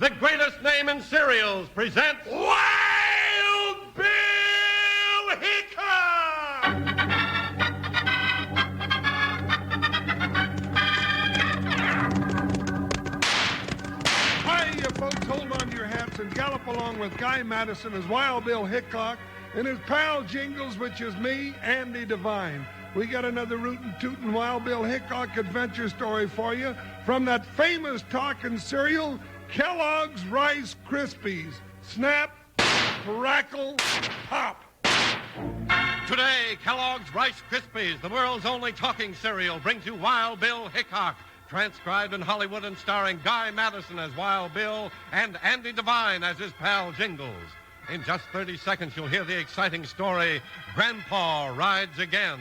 the greatest name in cereals, presents Wild Bill Hickok! Hi, you folks. Hold on to your hats and gallop along with Guy Madison as Wild Bill Hickok and his pal Jingles, which is me, Andy Devine. We got another rootin' tootin' Wild Bill Hickok adventure story for you from that famous talking cereal, Kellogg's Rice Krispies. Snap, crackle, pop. Today, Kellogg's Rice Krispies, the world's only talking cereal, brings you Wild Bill Hickok, transcribed in Hollywood and starring Guy Madison as Wild Bill and Andy Devine as his pal Jingles. In just 30 seconds, you'll hear the exciting story, Grandpa Rides Again.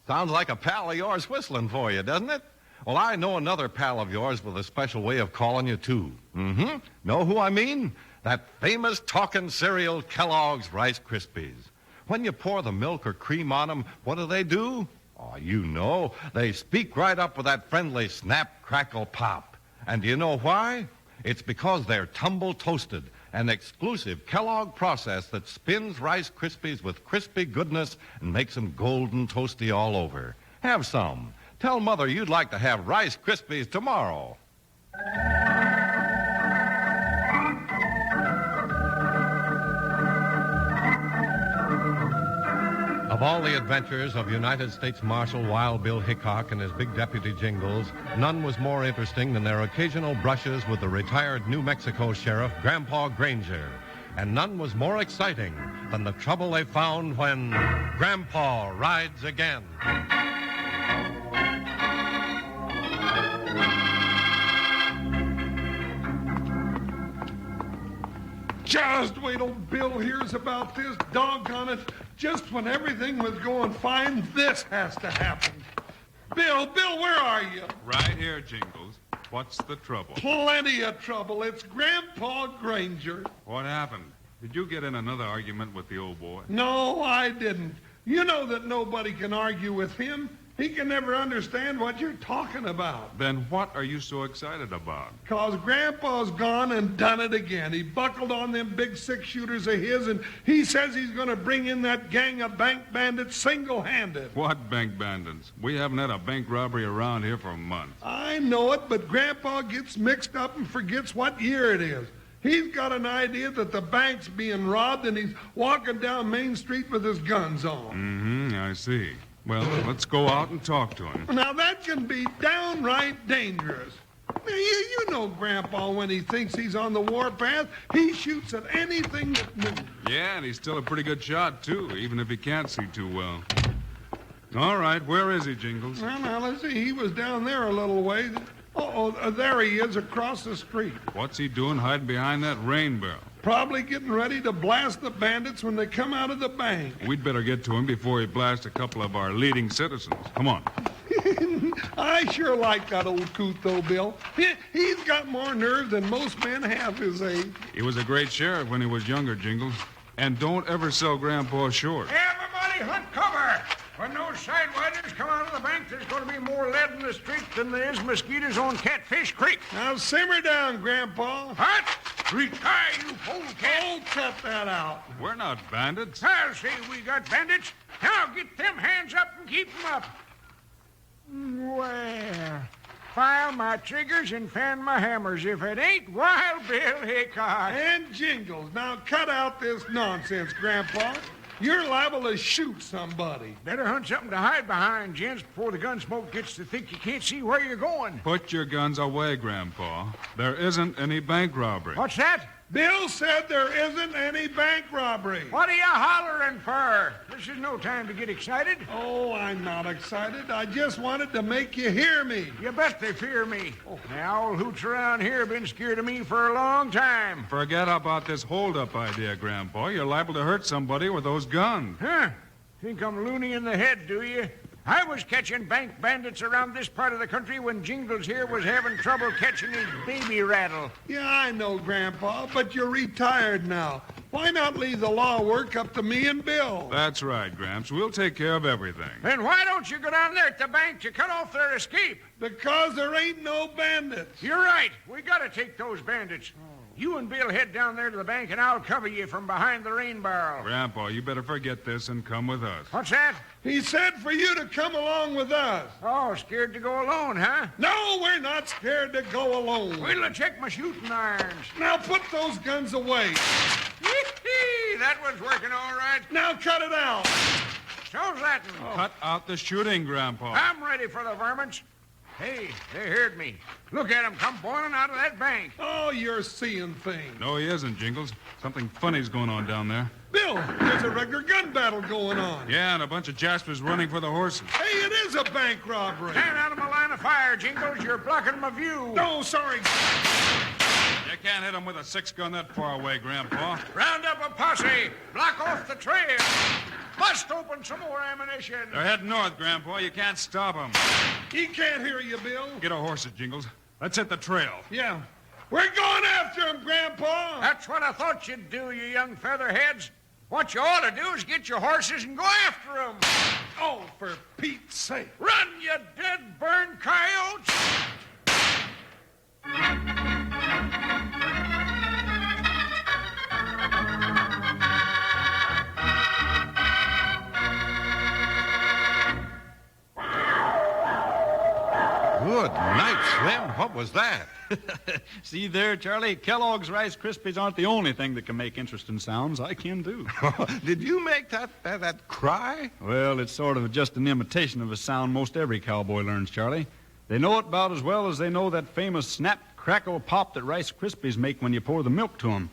Sounds like a pal of yours whistling for you, doesn't it? Well, I know another pal of yours with a special way of calling you, too. Know who I mean? That famous talking cereal, Kellogg's Rice Krispies. When you pour the milk or cream on them, what do? Oh, you know, they speak right up with that friendly snap, crackle, pop. And do you know why? It's because they're tumble toasted, an exclusive Kellogg process that spins Rice Krispies with crispy goodness and makes them golden toasty all over. Have some. Tell Mother you'd like to have Rice Krispies tomorrow. Of all the adventures of United States Marshal Wild Bill Hickok and his big deputy Jingles, none was more interesting than their occasional brushes with the retired New Mexico sheriff, Grandpa Granger. And none was more exciting than the trouble they found when Grandpa rides again. Just wait till Bill hears about this. Doggone it. Just when everything was going fine, this has to happen. Bill, where are you? Right here, Jingles. What's the trouble? Plenty of trouble. It's Grandpa Granger. What happened? Did you get in another argument with the old boy? No, I didn't. You know that nobody can argue with him. He can never understand what you're talking about. Then what are you so excited about? 'Cause Grandpa's gone and done it again. He buckled on them big six-shooters of his, and he says he's going to bring in that gang of bank bandits single-handed. What bank bandits? We haven't had a bank robbery around here for months. I know it, but Grandpa gets mixed up and forgets what year it is. He's got an idea that the bank's being robbed, and he's walking down Main Street with his guns on. I see. Well, let's go out and talk to him. Now, that can be downright dangerous. You know Grandpa, when he thinks he's on the warpath, he shoots at anything that moves. Yeah, and he's still a pretty good shot, too, even if he can't see too well. All right, where is he, Jingles? Well, now, let's see. He was down there a little way. There he is across the street. What's he doing hiding behind that rain barrel? Probably getting ready to blast the bandits when they come out of the bank. We'd better get to him before he blasts a couple of our leading citizens. Come on. I sure like that old coot, though, Bill. He's got more nerve than most men have his age. He was a great sheriff when he was younger, Jingles. And don't ever sell Grandpa short. Everybody hunt cover! When those sidewinders come out of the bank, there's going to be more lead in the street than there is mosquitoes on Catfish Creek. Now, simmer down, Grandpa. What? Retire, you polecat! Oh, cut that out. We're not bandits. I'll say we got bandits. Now get them hands up and keep them up. Well, fire my triggers and fan my hammers if it ain't Wild Bill Hickok. And Jingles. Now, cut out this nonsense, Grandpa. You're liable to shoot somebody. Better hunt something to hide behind, gents, before the gun smoke gets to think you can't see where you're going. Put your guns away, Grandpa. There isn't any bank robbery. What's that? Bill said there isn't any bank robbery. What are you hollering for? This is no time to get excited. Oh, I'm not excited. I just wanted to make you hear me. You bet they fear me. Now, all hoots around here have been scared of me for a long time. Forget about this hold-up idea, Grandpa. You're liable to hurt somebody with those guns. Huh? Think I'm loony in the head, do you? I was catching bank bandits around this part of the country when Jingles here was having trouble catching his baby rattle. Yeah, I know, Grandpa, but you're retired now. Why not leave the law work up to me and Bill? That's right, Gramps. We'll take care of everything. Then why don't you go down there at the bank to cut off their escape? Because there ain't no bandits. You're right. We gotta take those bandits. You and Bill head down there to the bank, and I'll cover you from behind the rain barrel. Grandpa, you better forget this and come with us. What's that? He said for you to come along with us. Oh, scared to go alone, huh? No, we're not scared to go alone. Wait till I check my shooting irons. Now put those guns away. That one's working all right. Now cut it out. So's that. Cut out the shooting, Grandpa. I'm ready for the varmints. Hey, they heard me. Look at 'em come boiling out of that bank. Oh, you're seeing things. No, he isn't, Jingles. Something funny's going on down there. Bill, there's a regular gun battle going on. Yeah, and a bunch of Jaspers running for the horses. Hey, it is a bank robbery. Stand out of my line of fire, Jingles. You're blocking my view. No, sorry. You can't hit them with a 6-gun that far away, Grandpa. Round up a posse. Block off the trail. Bust open some more ammunition. They're heading north, Grandpa. You can't stop them. He can't hear you, Bill. Get our horses, Jingles. Let's hit the trail. Yeah. We're going after him, Grandpa. That's what I thought you'd do, you young featherheads. What you ought to do is get your horses and go after them. Oh, for Pete's sake. Run, you dead, burned coyotes! Good night, Slim. What was that? See there, Charlie? Kellogg's Rice Krispies aren't the only thing that can make interesting sounds. I can do. Did you make that cry? Well, it's sort of just an imitation of a sound most every cowboy learns, Charlie. They know it about as well as they know that famous snap, crackle, pop that Rice Krispies make when you pour the milk to them.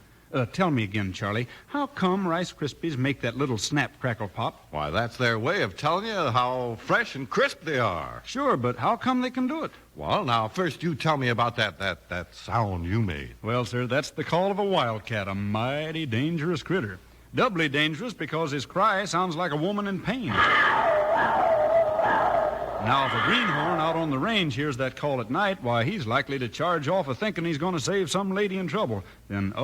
Tell me again, Charlie, how come Rice Krispies make that little snap, crackle, pop? Why, that's their way of telling you how fresh and crisp they are. Sure, but how come they can do it? Well, now, first you tell me about that sound you made. Well, sir, that's the call of a wildcat, a mighty dangerous critter. Doubly dangerous because his cry sounds like a woman in pain. Now, if a greenhorn out on the range hears that call at night, why, he's likely to charge off a thinking he's going to save some lady in trouble. Then,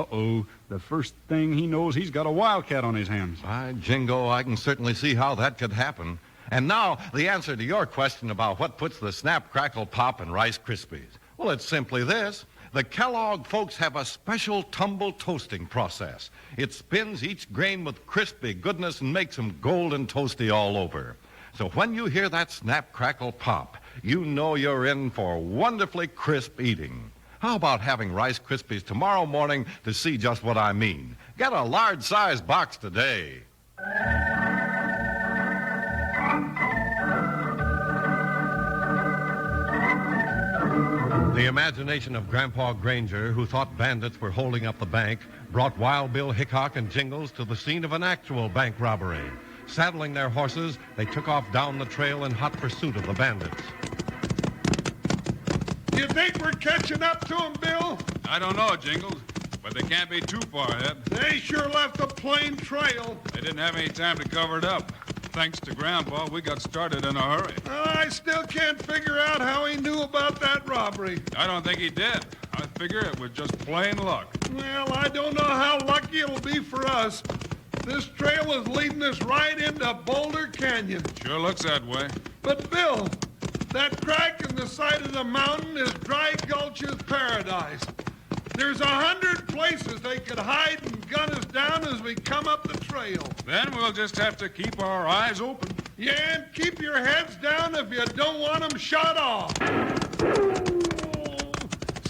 the first thing he knows, he's got a wildcat on his hands. By Jingo, I can certainly see how that could happen. And now, the answer to your question about what puts the snap, crackle, pop in Rice Krispies. Well, it's simply this. The Kellogg folks have a special tumble toasting process. It spins each grain with crispy goodness and makes them golden toasty all over. So when you hear that snap, crackle, pop, you know you're in for wonderfully crisp eating. How about having Rice Krispies tomorrow morning to see just what I mean? Get a large-sized box today. The imagination of Grandpa Granger, who thought bandits were holding up the bank, brought Wild Bill Hickok and Jingles to the scene of an actual bank robbery. Saddling their horses, they took off down the trail in hot pursuit of the bandits. You think we're catching up to them, Bill? I don't know, Jingles, but they can't be too far ahead. They sure left a plain trail. They didn't have any time to cover it up. Thanks to Grandpa, we got started in a hurry. I still can't figure out how he knew about that robbery. I don't think he did. I figure it was just plain luck. Well, I don't know how lucky it'll be for us. This trail is leading us right into Boulder Canyon. Sure looks that way. But, Bill, that crack in the side of the mountain is Dry Gulch's paradise. There's 100 places they could hide and gun us down as we come up the trail. Then we'll just have to keep our eyes open. Yeah, and keep your heads down if you don't want them shot off.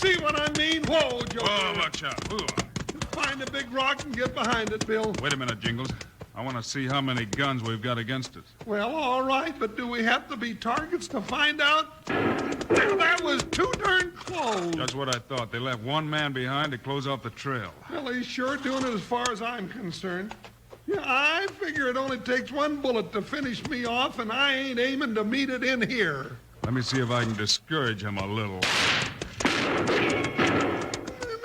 See what I mean? Whoa, Joe. Oh, watch out. Ooh. Find a big rock and get behind it, Bill. Wait a minute, Jingles. I want to see how many guns we've got against us. Well, all right, but do we have to be targets to find out? That was too darn close. That's what I thought. They left one man behind to close off the trail. Well, he's sure doing it as far as I'm concerned. Yeah, I figure it only takes one bullet to finish me off, and I ain't aiming to meet it in here. Let me see if I can discourage him a little.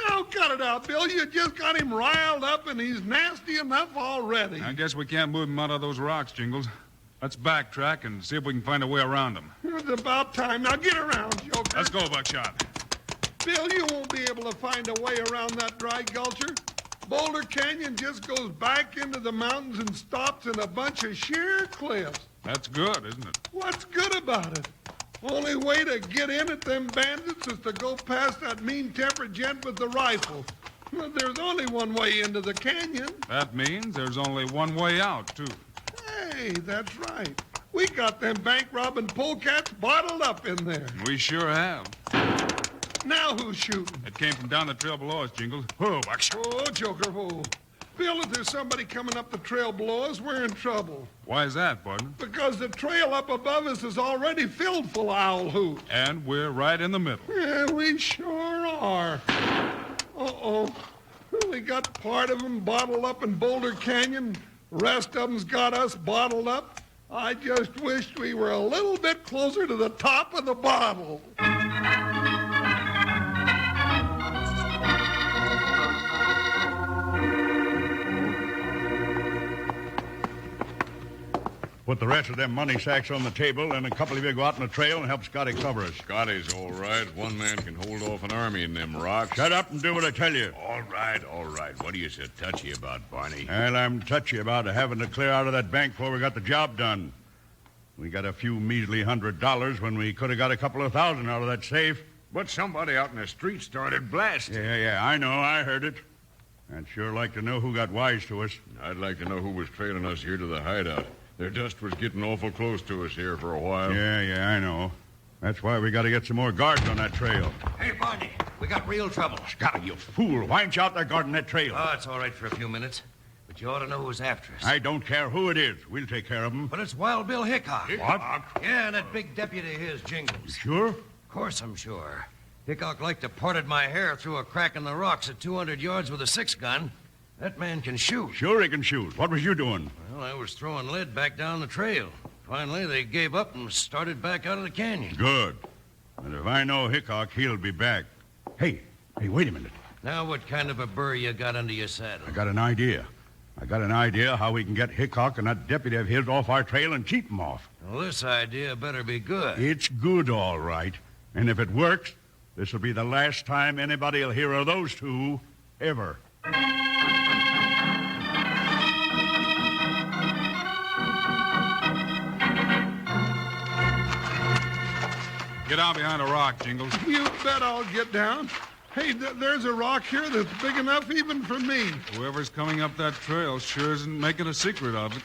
Now cut it out, Bill. You just got him riled up, and he's nasty enough already. I guess we can't move him out of those rocks, Jingles. Let's backtrack and see if we can find a way around them. It's about time. Now get around, Joker. Let's go, Buckshot. Bill, you won't be able to find a way around that dry gulcher. Boulder Canyon just goes back into the mountains and stops in a bunch of sheer cliffs. That's good, isn't it? What's good about it? Only way to get in at them bandits is to go past that mean-tempered gent with the rifle. Well, there's only one way into the canyon. That means there's only one way out, too. Hey, that's right. We got them bank-robbing polecats bottled up in there. We sure have. Now who's shooting? It came from down the trail below us, Jingles. Whoa, Buckshot. Oh, Joker, whoa. Bill, if there's somebody coming up the trail below us, we're in trouble. Why is that, partner? Because the trail up above us is already filled full of owl hoots. And we're right in the middle. Yeah, we sure are. Uh-oh. We got part of them bottled up in Boulder Canyon. Rest of them's got us bottled up. I just wished we were a little bit closer to the top of the bottle. Put the rest of them money sacks on the table, and a couple of you go out on the trail and help Scotty cover us. Scotty's all right. One man can hold off an army in them rocks. Shut up and do what I tell you. All right, all right. What are you so touchy about, Barney? Well, I'm touchy about having to clear out of that bank before we got the job done. We got a few measly $100 when we could have got a couple of thousand out of that safe. But somebody out in the street started blasting. Yeah, I know. I heard it. I'd sure like to know who got wise to us. I'd like to know who was trailing us here to the hideout. Their dust was getting awful close to us here for a while. Yeah, I know. That's why we got to get some more guards on that trail. Hey, Barney, we got real trouble. Scotty, you fool. Why ain't you out there guarding that trail? Oh, it's all right for a few minutes. But you ought to know who's after us. I don't care who it is. We'll take care of him. But it's Wild Bill Hickok. What? Yeah, and that big deputy of his, Jingles. Sure? Of course I'm sure. Hickok like to parted my hair through a crack in the rocks at 200 yards with a 6-gun. That man can shoot. Sure he can shoot. What was you doing? Well, I was throwing lead back down the trail. Finally, they gave up and started back out of the canyon. Good. And if I know Hickok, he'll be back. Hey, wait a minute. Now what kind of a burr you got under your saddle? I got an idea. How we can get Hickok and that deputy of his off our trail and keep him off. Well, this idea better be good. It's good, all right. And if it works, this will be the last time anybody will hear of those two, ever. Get down behind a rock, Jingles. You bet I'll get down. Hey, there's a rock here that's big enough even for me. Whoever's coming up that trail sure isn't making a secret of it.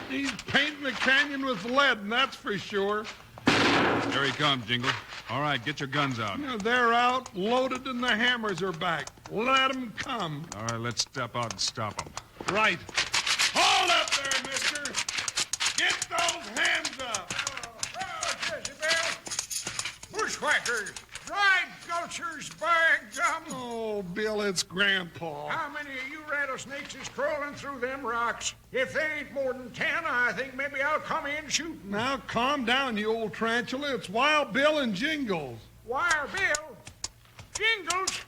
He's painting the canyon with lead, and that's for sure. Here he comes, Jingles. All right, get your guns out. They're out, loaded, and the hammers are back. Let them come. All right, let's step out and stop them. Right. Hold up there, mister. Get those hands up. Bushwhackers, dried gulchers, by gum. Oh, Bill, it's Grandpa. How many of you rattlesnakes is crawling through them rocks? If there ain't more than 10, I think maybe I'll come in shooting. Now, calm down, you old tarantula. It's Wild Bill and Jingles. Wild Bill? Jingles?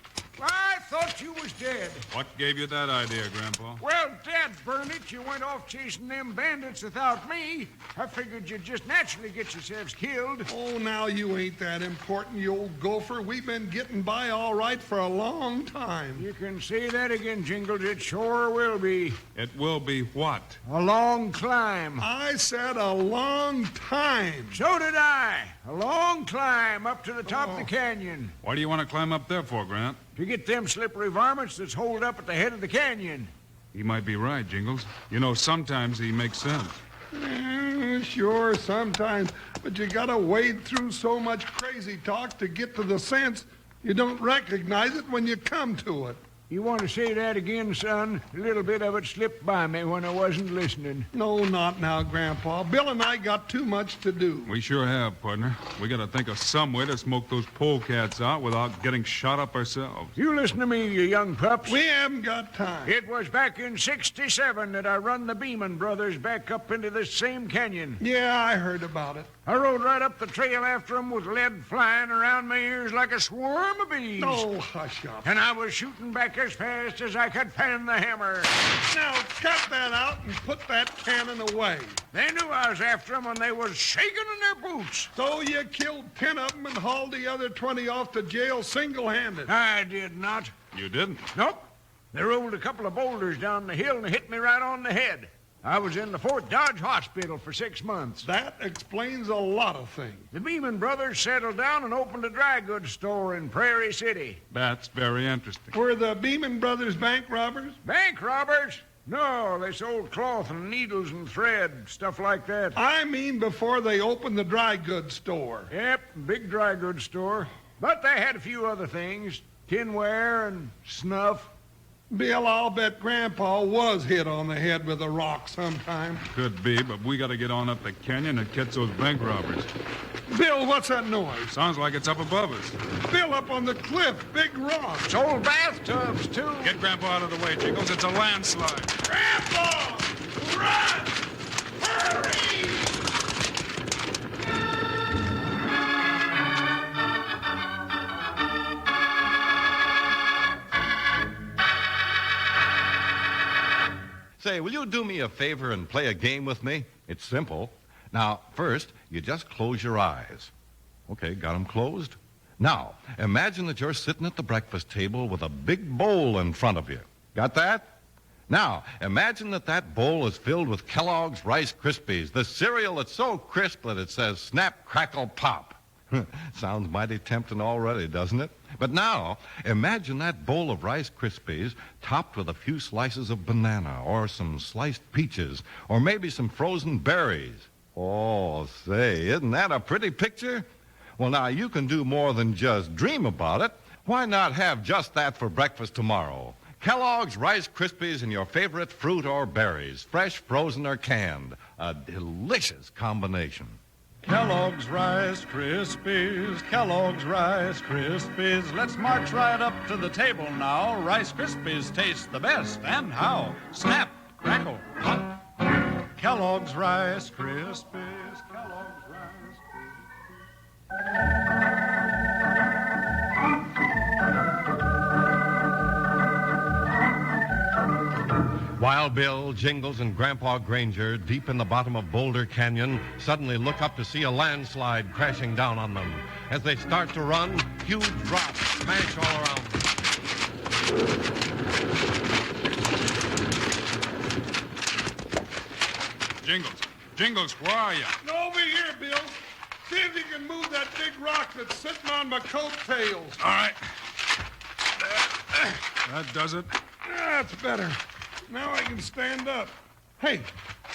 I thought you was dead. What gave you that idea, Grandpa? Well, Dad, burn it, you went off chasing them bandits without me. I figured you'd just naturally get yourselves killed. Oh, now you ain't that important, you old gopher. We've been getting by all right for a long time. You can say that again, Jingles. It sure will be. It will be what? A long climb. I said a long time. So did I. A long climb up to the top of the canyon. Why do you want to climb up there for, Grant? To get them slippery varmints that's holed up at the head of the canyon. He might be right, Jingles. You know, sometimes he makes sense. Sure, sometimes. But you gotta wade through so much crazy talk to get to the sense. You don't recognize it when you come to it. You want to say that again, son? A little bit of it slipped by me when I wasn't listening. No, not now, Grandpa. Bill and I got too much to do. We sure have, partner. We got to think of some way to smoke those polecats out without getting shot up ourselves. You listen to me, you young pups. We haven't got time. It was back in '67 that I run the Beeman brothers back up into this same canyon. Yeah, I heard about it. I rode right up the trail after 'em with lead flying around my ears like a swarm of bees. Oh, hush up. And I was shooting back as fast as I could fan the hammer. Now, cut that out and put that cannon away. They knew I was after 'em, and they was shaking in their boots. So you killed 10 of them and hauled the other 20 off to jail single-handed. I did not. You didn't? Nope. They rolled a couple of boulders down the hill and hit me right on the head. I was in the Fort Dodge Hospital for 6 months. That explains a lot of things. The Beeman brothers settled down and opened a dry goods store in Prairie City. That's very interesting. Were the Beeman brothers bank robbers? Bank robbers? No, they sold cloth and needles and thread, stuff like that. I mean before they opened the dry goods store. Yep, big dry goods store. But they had a few other things, tinware and snuff. Bill, I'll bet Grandpa was hit on the head with a rock sometime. Could be, but we got to get on up the canyon and catch those bank robbers. Bill, what's that noise? Sounds like it's up above us. Bill, up on the cliff, big rocks. It's old bathtubs, too. Get Grandpa out of the way, Jingles. It's a landslide. Grandpa! Run! Hurry! Say, will you do me a favor and play a game with me? It's simple. Now, first, you just close your eyes. Okay, got them closed? Now, imagine that you're sitting at the breakfast table with a big bowl in front of you. Got that? Now, imagine that that bowl is filled with Kellogg's Rice Krispies, the cereal that's so crisp that it says snap, crackle, pop. Sounds mighty tempting already, doesn't it? But now, imagine that bowl of Rice Krispies topped with a few slices of banana or some sliced peaches or maybe some frozen berries. Oh, say, isn't that a pretty picture? Well, now, you can do more than just dream about it. Why not have just that for breakfast tomorrow? Kellogg's Rice Krispies and your favorite fruit or berries, fresh, frozen, or canned. A delicious combination. Kellogg's Rice Krispies, Kellogg's Rice Krispies. Let's march right up to the table now. Rice Krispies taste the best. And how? Snap, crackle, pop. Kellogg's Rice Krispies, Kellogg's Rice Krispies. Wild Bill, Jingles, and Grandpa Granger, deep in the bottom of Boulder Canyon, suddenly look up to see a landslide crashing down on them. As they start to run, huge rocks smash all around them. Jingles, where are you? Over here, Bill. See if you can move that big rock that's sitting on my coattails. All right. That does it. That's better. Now I can stand up. Hey,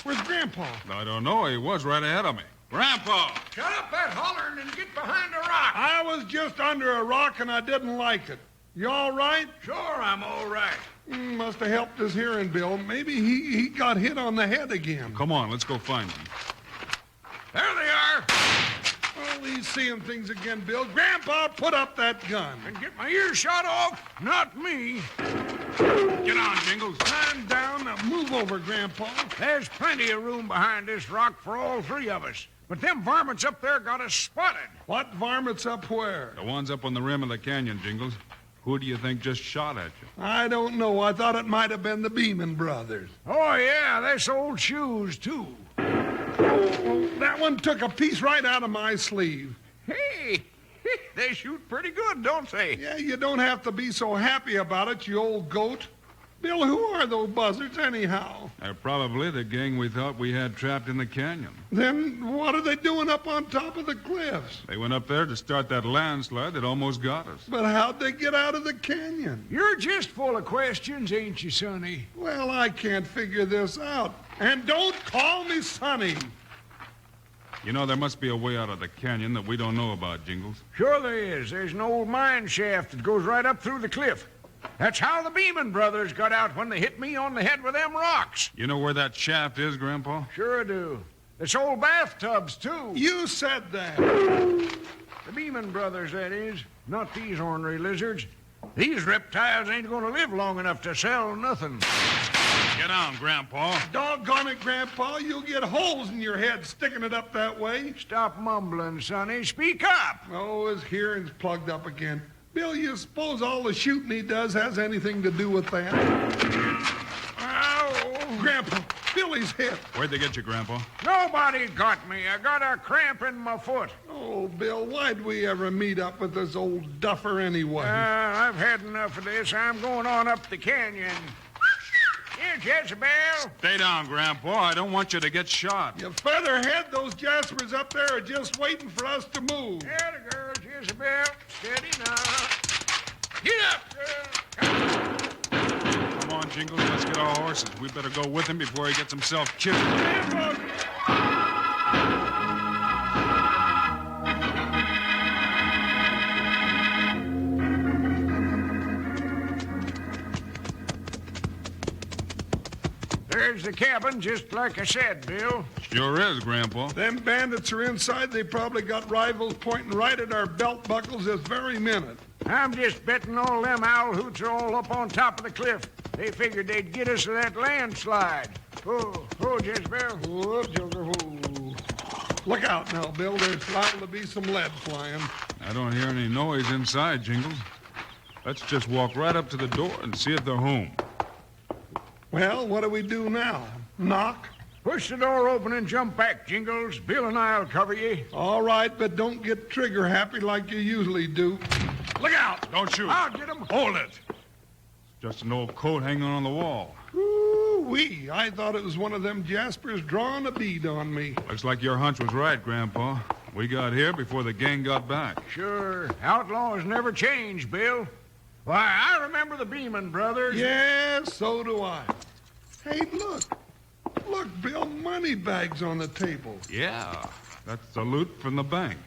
where's Grandpa? I don't know. He was right ahead of me. Grandpa! Shut up that hollering and get behind a rock. I was just under a rock and I didn't like it. You all right? Sure, I'm all right. Must have helped his hearing, Bill. Maybe he got hit on the head again. Come on, let's go find him. There they are. Oh, he's seeing things again, Bill. Grandpa, put up that gun. And get my ears shot off? Not me. Get on, Jingles. I'm down. Now move over, Grandpa. There's plenty of room behind this rock for all three of us. But them varmints up there got us spotted. What varmints up where? The ones up on the rim of the canyon, Jingles. Who do you think just shot at you? I don't know. I thought it might have been the Beeman brothers. Oh, yeah, they sold shoes, too. Oh, that one took a piece right out of my sleeve. Hey, they shoot pretty good, don't they? Yeah, you don't have to be so happy about it, you old goat. Bill, who are those buzzards anyhow? They're probably the gang we thought we had trapped in the canyon. Then what are they doing up on top of the cliffs? They went up there to start that landslide that almost got us. But how'd they get out of the canyon? You're just full of questions, ain't you, Sonny? Well, I can't figure this out. And don't call me Sonny. You know, there must be a way out of the canyon that we don't know about, Jingles. Sure there is. There's an old mine shaft that goes right up through the cliff. That's how the Beeman brothers got out when they hit me on the head with them rocks. You know where that shaft is, Grandpa? Sure do. It's old bathtubs, too. You said that. The Beeman brothers, that is. Not these ornery lizards. These reptiles ain't going to live long enough to sell nothing. Get down, Grandpa. Doggone it, Grandpa. You'll get holes in your head sticking it up that way. Stop mumbling, Sonny. Speak up. Oh, his hearing's plugged up again. Bill, you suppose all the shooting he does has anything to do with that? Oh, Grandpa, Billy's hit. Where'd they get you, Grandpa? nobody got me. I got a cramp in my foot. Oh, Bill, why'd we ever meet up with this old duffer anyway? I've had enough of this. I'm going on up the canyon. Here, Jezebel. Stay down, Grandpa. I don't want you to get shot. You featherhead, those Jaspers up there are just waiting for us to move. There the girl, Jezebel. Steady now. Get up, girl. Come on, Jingles. Let's get our horses. We better go with him before he gets himself killed. There's the cabin, just like I said, Bill. Sure is, Grandpa. Them bandits are inside. They probably got rifles pointing right at our belt buckles this very minute. I'm just betting all them owl hoots are all up on top of the cliff. They figured they'd get us with that landslide. Oh, Jezebel. Oh, Joker, oh. Look out now, Bill. There's liable to be some lead flying. I don't hear any noise inside, Jingles. Let's just walk right up to the door and see if they're home. Well, what do we do now? Knock? Push the door open and jump back, Jingles. Bill and I'll cover you. All right, but don't get trigger happy like you usually do. Look out! Don't shoot. I'll get him. Hold it. It's just an old coat hanging on the wall. Ooh-wee. I thought it was one of them Jaspers drawing a bead on me. Looks like your hunch was right, Grandpa. We got here before the gang got back. Sure. Outlaws never change, Bill. Why, I remember the Beeman brothers. Yes, so do I. Hey, look. Look, Bill, money bags on the table. Yeah, that's the loot from the bank.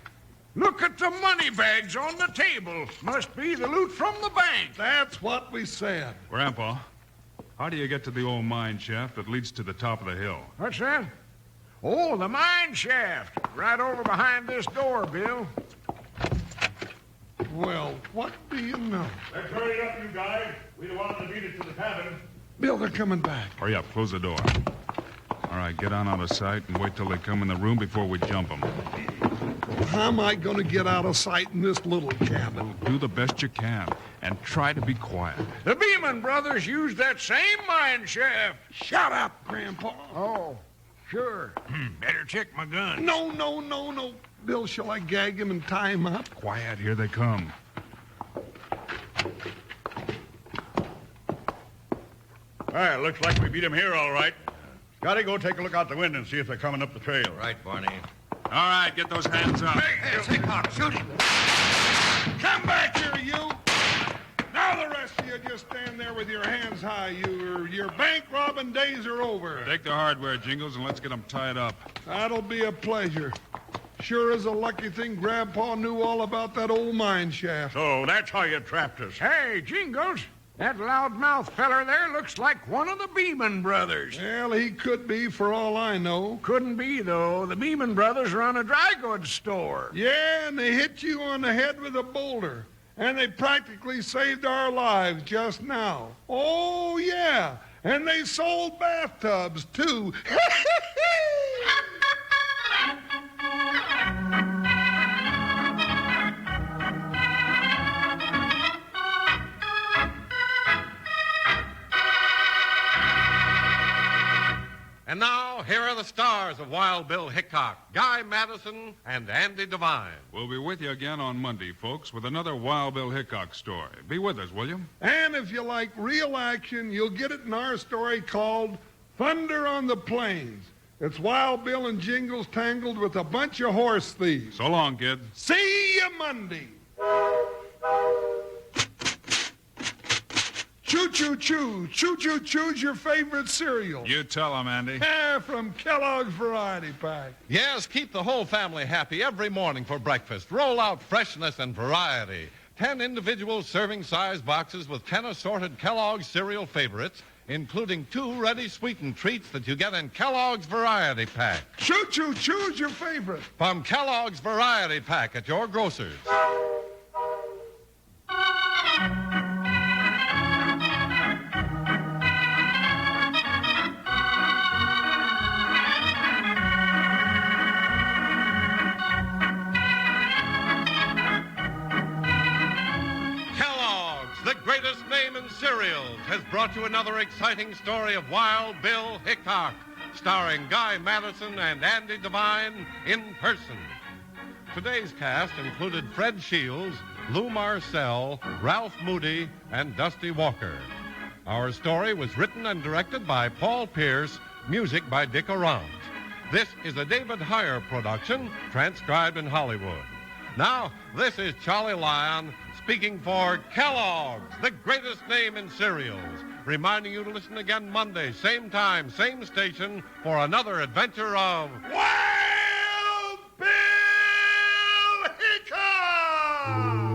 Look at the money bags on the table. Must be the loot from the bank. That's what we said. Grandpa, how do you get to the old mine shaft that leads to the top of the hill? What's that? Oh, the mine shaft. Right over behind this door, Bill. Well, what do you know? Let's hurry up, you guys. We don't want to beat it to the cabin. Bill, they're coming back. Hurry up, close the door. All right, get on out of sight and wait till they come in the room before we jump them. How am I going to get out of sight in this little cabin? Do the best you can and try to be quiet. The Beeman brothers used that same mine shaft. Shut up, Grandpa. Oh, sure. Better check my gun. No. Bill, shall I gag him and tie him up? Quiet, here they come. Well, looks like we beat him here all right. Gotta go take a look out the window and see if they're coming up the trail. Right, Barney. All right, get those hands up. Hey, it's Hickok. Shoot him. Come back here, you! Now the rest of you just stand there with your hands high. Your bank robbing days are over. Take the hardware, Jingles, and let's get them tied up. That'll be a pleasure. Sure is a lucky thing Grandpa knew all about that old mine shaft. So that's how you trapped us. Hey, Jingles. That loudmouth feller there looks like one of the Beeman brothers. Well, he could be for all I know. Couldn't be, though. The Beeman brothers run a dry goods store. Yeah, and they hit you on the head with a boulder. And they practically saved our lives just now. Oh, yeah. And they sold bathtubs, too. And now, here are the stars of Wild Bill Hickok, Guy Madison, and Andy Devine. We'll be with you again on Monday, folks, with another Wild Bill Hickok story. Be with us, will you? And if you like real action, you'll get it in our story called Thunder on the Plains. It's Wild Bill and Jingles tangled with a bunch of horse thieves. So long, kids. See you Monday. Choo-choo-choo. Choo-choo-choo's your favorite cereal. You tell them, Andy. Yeah, from Kellogg's Variety Pack. Yes, keep the whole family happy every morning for breakfast. Roll out freshness and variety. 10 individual serving-size boxes with 10 assorted Kellogg's cereal favorites, including 2 ready-sweetened treats that you get in Kellogg's Variety Pack. Choo-choo-choo's your favorite. From Kellogg's Variety Pack at your grocer's. has brought you another exciting story of Wild Bill Hickok, starring Guy Madison and Andy Devine in person. Today's cast included Fred Shields, Lou Marcel, Ralph Moody, and Dusty Walker. Our story was written and directed by Paul Pierce, music by Dick Arant. This is a David Heyer production, transcribed in Hollywood. Now, this is Charlie Lyon speaking for Kellogg's, the greatest name in cereals, reminding you to listen again Monday, same time, same station, for another adventure of Wild Bill Hickok!